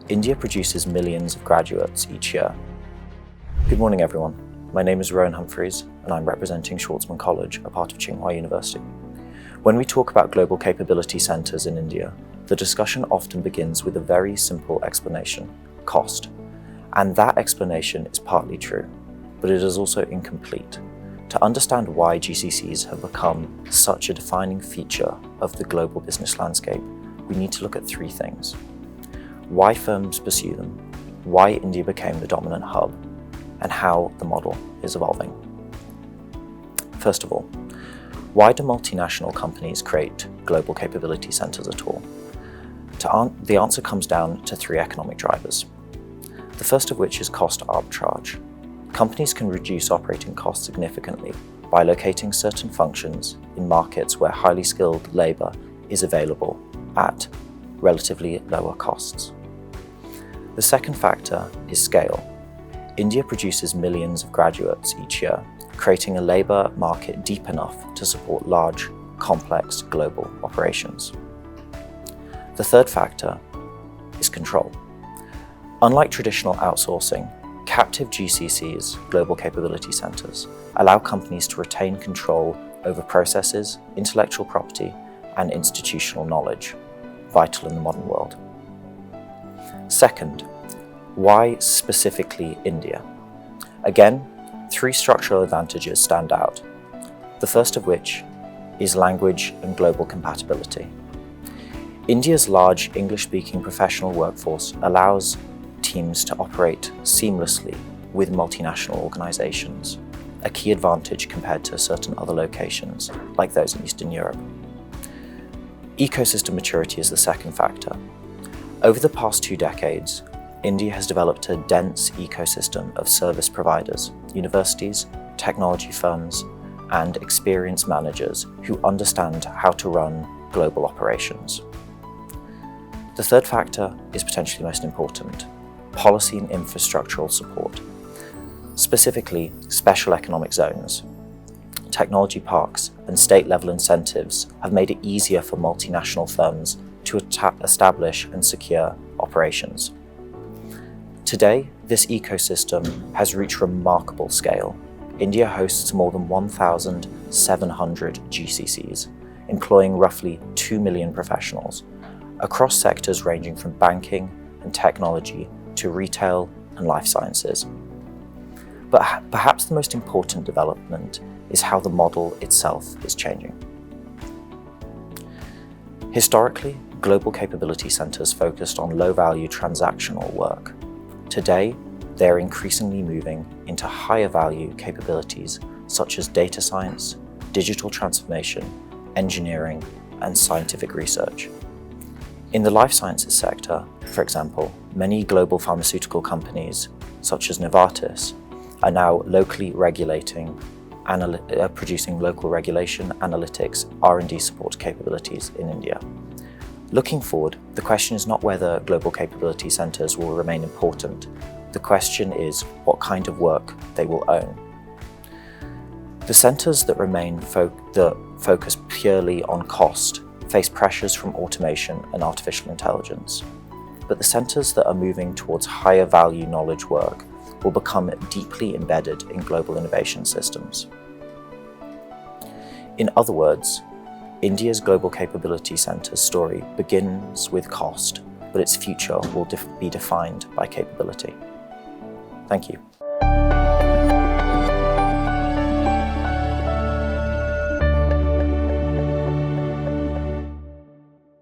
India produces millions of graduates each year. Good morning, everyone. My name is Rowan Humphreys, and I'm representing Schwarzman College, a part of Tsinghua University. When we talk about global capability centres in India, the discussion often begins with a very simple explanation: cost. And that explanation is partly true, but it is also incomplete. To understand why GCCs have become such a defining feature of the global business landscape, we need to look at three things: why firms pursue them, why India became the dominant hub, and how the model is evolving. First of all, why do multinational companies create global capability centres at all? The answer comes down to three economic drivers. The first of which is cost arbitrage. Companies can reduce operating costs significantly by locating certain functions in markets where highly skilled labour is available at relatively lower costs. The second factor is scale. India produces millions of graduates each year, creating a labour market deep enough to support large, complex global operations. The third factor is control. Unlike traditional outsourcing, captive GCCs, global capability centres, allow companies to retain control over processes, intellectual property, and institutional knowledge, vital in the modern world. Second, why specifically India? Again, three structural advantages stand out. The first of which is language and global compatibility. India's large English-speaking professional workforce allows teams to operate seamlessly with multinational organizations, a key advantage compared to certain other locations, like those in Eastern Europe. Ecosystem maturity is the second factor. Over the past 2 decades, India has developed a dense ecosystem of service providers, universities, technology firms, and experienced managers who understand how to run global operations. The third factor is potentially most important: policy and infrastructural support. Specifically, special economic zones, technology parks, and state-level incentives have made it easier for multinational firms to establish and secure operations. Today, this ecosystem has reached remarkable scale. India hosts more than 1,700 GCCs, employing roughly 2 million professionals across sectors ranging from banking and technology to retail and life sciences. But perhaps the most important development is how the model itself is changing. Historically, global capability centres focused on low-value transactional work. Today, they are increasingly moving into higher-value capabilities such as data science, digital transformation, engineering, and scientific research. In the life sciences sector, for example, many global pharmaceutical companies, such as Novartis, are now producing local regulation, analytics, R&D support capabilities in India. Looking forward, the question is not whether global capability centres will remain important. The question is what kind of work they will own. The centres that focus purely on cost face pressures from automation and artificial intelligence. But the centres that are moving towards higher value knowledge work will become deeply embedded in global innovation systems. In other words, India's global capability centres story begins with cost, but its future will be defined by capability. Thank you.